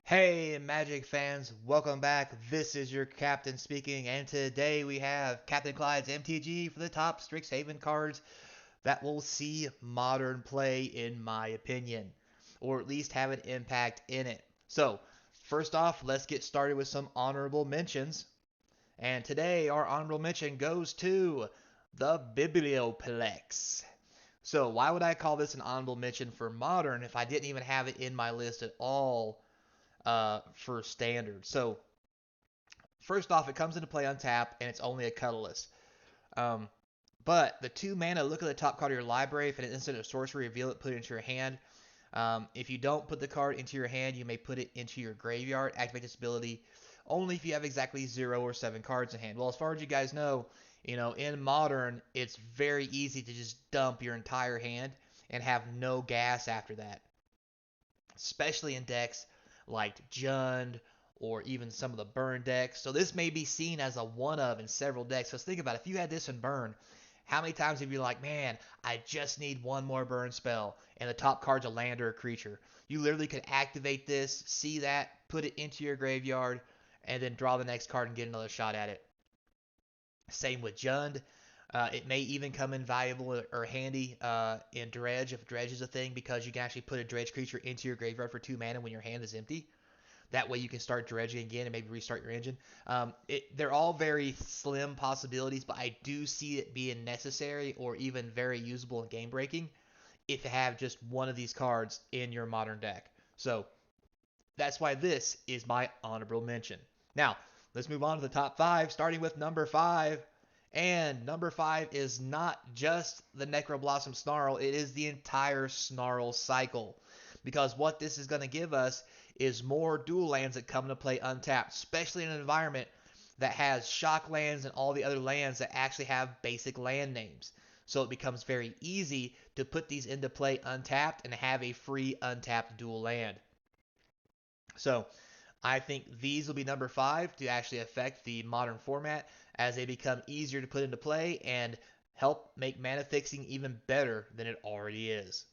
Hey, Magic fans, welcome back. This is your captain speaking, and today we have Captain Clyde's MTG for the top Strixhaven cards that will see modern play, in my opinion, or at least have an impact in it. So, first off, let's get started with some honorable mentions. And today, our honorable mention goes to the Biblioplex. So, why would I call this an honorable mention for modern if I didn't even have it in my list at all for standard? So first off, it comes into play on tap, and it's only a colorless. Um, but the 2 mana, look at the top card of your library. If an instant or sorcery, reveal it, put it into your hand. If you don't put the card into your hand, you may put it into your graveyard. Activate this ability only if you have exactly 0 or 7 cards in hand. Well, as far as you guys know, in Modern, it's very easy to just dump your entire hand and have no gas after that, especially in decks like Jund or even some of the Burn decks. So this may be seen as a one of in several decks. So think about it. If you had this in Burn, how many times have you been like, man, I just need one more Burn spell, and the top card's a land or a creature? You literally could activate this, see that, put it into your graveyard, and then draw the next card and get another shot at it. Same with Jund. It may even come in valuable or handy in Dredge if Dredge is a thing, because you can actually put a Dredge creature into your graveyard for 2 mana when your hand is empty. That way you can start dredging again and maybe restart your engine. They're all very slim possibilities, but I do see it being necessary or even very usable and game breaking if you have just one of these cards in your modern deck. So that's why this is my honorable mention. Now, let's move on to the top 5, starting with number 5. And number 5 is not just the Necroblossom Snarl, it is the entire Snarl cycle. Because what this is going to give us is more dual lands that come into play untapped, especially in an environment that has shock lands and all the other lands that actually have basic land names. So it becomes very easy to put these into play untapped and have a free untapped dual land. So I think these will be number 5 to actually affect the modern format as they become easier to put into play and help make mana fixing even better than it already is.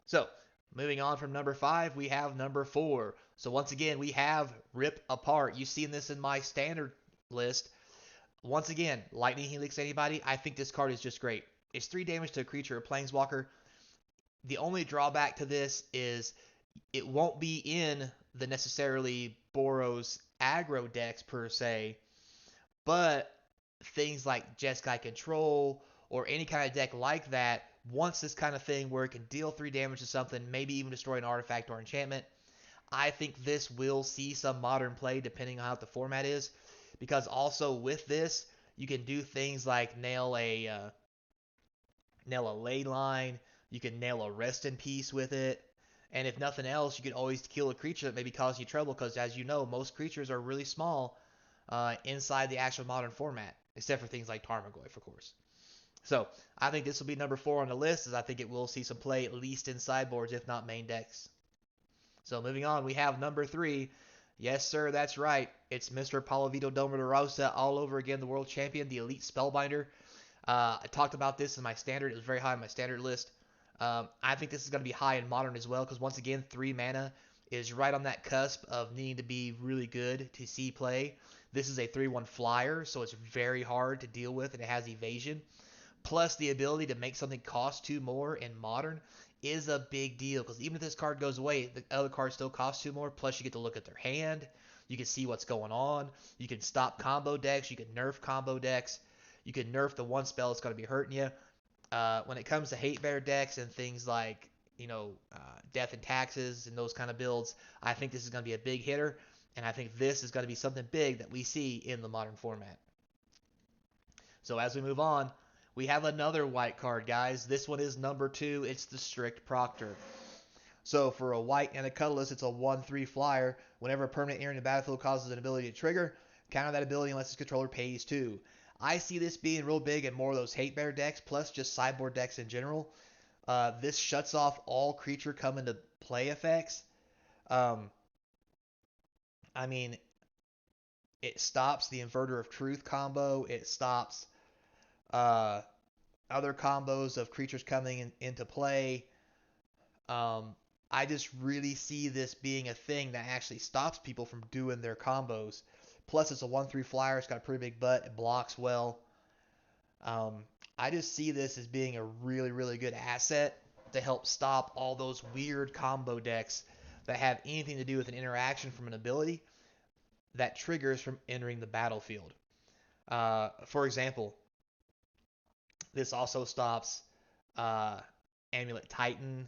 So moving on from number 5, we have number 4. So once again, we have Rip Apart. You've seen this in my standard list. Once again, Lightning Helix anybody, I think this card is just great. It's 3 damage to a creature or planeswalker. The only drawback to this is it won't be in the necessarily Boros aggro decks per se, but things like Jeskai Control or any kind of deck like that wants this kind of thing where it can deal 3 damage to something, maybe even destroy an artifact or enchantment. I think this will see some modern play depending on how the format is, because also with this, you can do things like nail a ley line, you can nail a rest in peace with it, and if nothing else, you can always kill a creature that maybe cause you trouble, because as you know, most creatures are really small inside the actual modern format, except for things like Tarmogoyf, of course. So I think this will be number 4 on the list, as I think it will see some play at least in sideboards, if not main decks. So moving on, we have number 3. Yes, sir, that's right. It's Mr. Palavito Doma de Rosa all over again, the world champion, the elite spellbinder. I talked about this in my standard. It was very high on my standard list. I think this is going to be high in modern as well, because once again, 3 mana is right on that cusp of needing to be really good to see play. This is a 3/1 flyer, so it's very hard to deal with, and it has evasion. Plus, the ability to make something cost 2 more in modern is a big deal, because even if this card goes away, the other card still costs 2 more. Plus, you get to look at their hand. You can see what's going on. You can stop combo decks. You can nerf combo decks. You can nerf the one spell that's going to be hurting you. When it comes to hate bear decks and things like death and taxes and those kind of builds, I think this is going to be a big hitter, and I think this is going to be something big that we see in the modern format. So as we move on, we have another white card, guys. This one is number 2. It's the Strict Proctor. So for a white and a colorless, it's a 1/3 flyer. Whenever a permanent entering the battlefield causes an ability to trigger, counter that ability unless its controller pays 2. I see this being real big in more of those hate bear decks, plus just sideboard decks in general. This shuts off all creature come into play effects. Um, I mean, it stops the Inverter of Truth combo. It stops uh, other combos of creatures coming into play. Um, I just really see this being a thing that actually stops people from doing their combos. Plus, it's a 1-3 flyer. It's got a pretty big butt. It blocks well. Um, I just see this as being a really, really good asset to help stop all those weird combo decks that have anything to do with an interaction from an ability that triggers from entering the battlefield. For example, this also stops uh, Amulet Titan.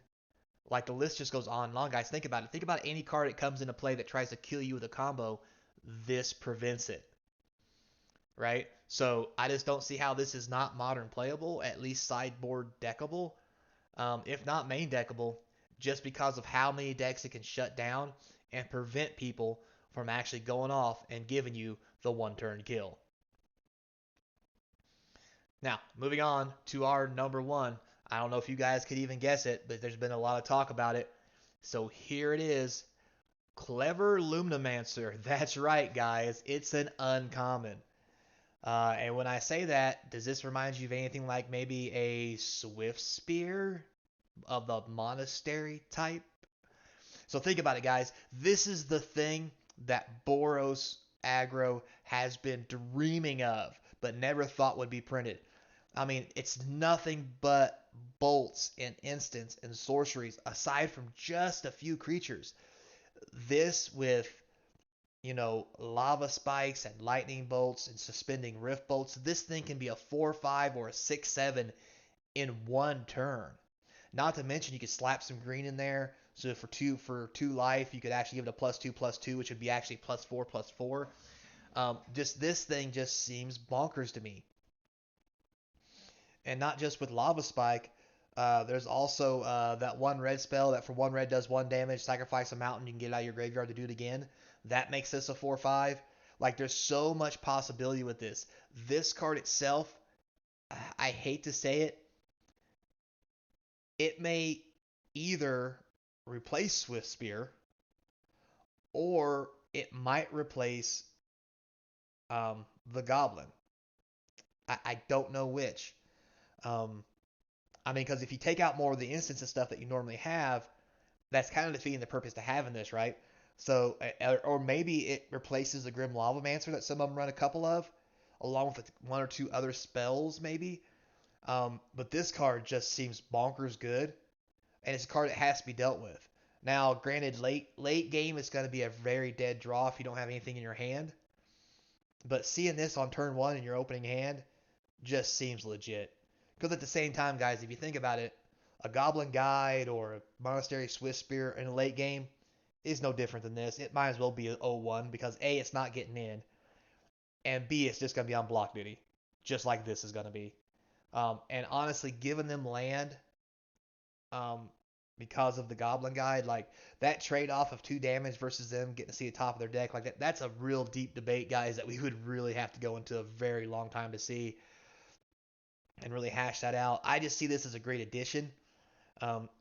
Like the list just goes on and on, guys. Think about it. Think about any card that comes into play that tries to kill you with a combo. This prevents it, right? So I just don't see how this is not modern playable, at least sideboard deckable, if not main deckable, just because of how many decks it can shut down and prevent people from actually going off and giving you the one-turn kill. Now, moving on to our number one. I don't know if you guys could even guess it, but there's been a lot of talk about it. So here it is. Clever Luminomancer. That's right, guys. It's an uncommon. And when I say that, does this remind you of anything like maybe a Swiftspear of the Monastery type? So think about it, guys. This is the thing that Boros aggro has been dreaming of, but never thought would be printed. I mean, it's nothing but bolts and instants and sorceries aside from just a few creatures. This with, lava spikes and lightning bolts and suspending rift bolts. This thing can be a 4/5 or a 6/7 in one turn. Not to mention you could slap some green in there. So for two life, you could actually give it a +2/+2, which would be actually +4/+4. Just this thing just seems bonkers to me. And not just with Lava Spike. There's also that one red spell that for one red does 1 damage. Sacrifice a mountain, you can get it out of your graveyard to do it again. That makes this a 4/5. Like there's so much possibility with this. This card itself, I hate to say it, it may either replace Swiftspear or it might replace the Goblin. I don't know which. Um, I mean, because if you take out more of the instants and stuff that you normally have, that's kind of defeating the purpose to having this, right? So, or maybe it replaces the Grim Lavamancer that some of them run a couple of, along with one or two other spells, maybe. But this card just seems bonkers good, and it's a card that has to be dealt with. Now, granted, late game is going to be a very dead draw if you don't have anything in your hand. But seeing this on turn one in your opening hand just seems legit. Because at the same time, guys, if you think about it, a Goblin Guide or a Monastery Swiftspear in a late game is no different than this. It might as well be an 0-1 because A, it's not getting in, and B, it's just going to be on block duty, just like this is going to be. And honestly, giving them land um, because of the Goblin Guide, like that trade-off of 2 damage versus them getting to see the top of their deck, like that's a real deep debate, guys, that we would really have to go into a very long time to see and really hash that out. I just see this as a great addition.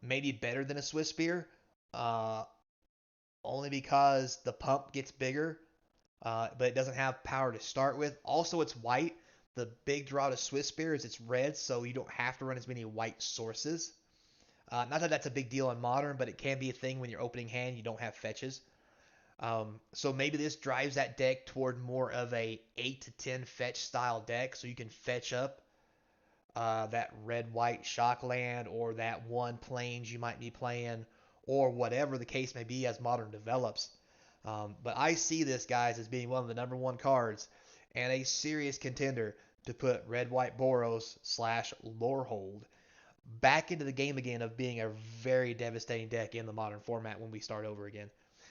Maybe better than a Swiftspear, uh, only because the pump gets bigger, but it doesn't have power to start with. Also, it's white. The big draw to Swiftspear is it's red, so you don't have to run as many white sources. Not that that's a big deal in Modern, but it can be a thing when you're opening hand, you don't have fetches. So maybe this drives that deck toward more of a 8 to 10 fetch style deck, so you can fetch up that red-white shock land or that one plains you might be playing or whatever the case may be as Modern develops. But I see this, guys, as being one of the number one cards and a serious contender to put red-white Boros / Lorehold back into the game again of being a very devastating deck in the Modern format when we start over again.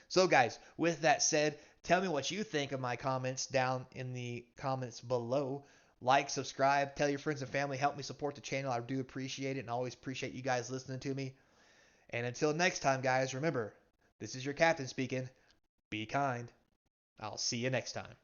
So, guys, with that said, tell me what you think of my comments down in the comments below. Like, subscribe, tell your friends and family, help me support the channel. I do appreciate it and always appreciate you guys listening to me. And until next time, guys, remember, this is your captain speaking. Be kind. I'll see you next time.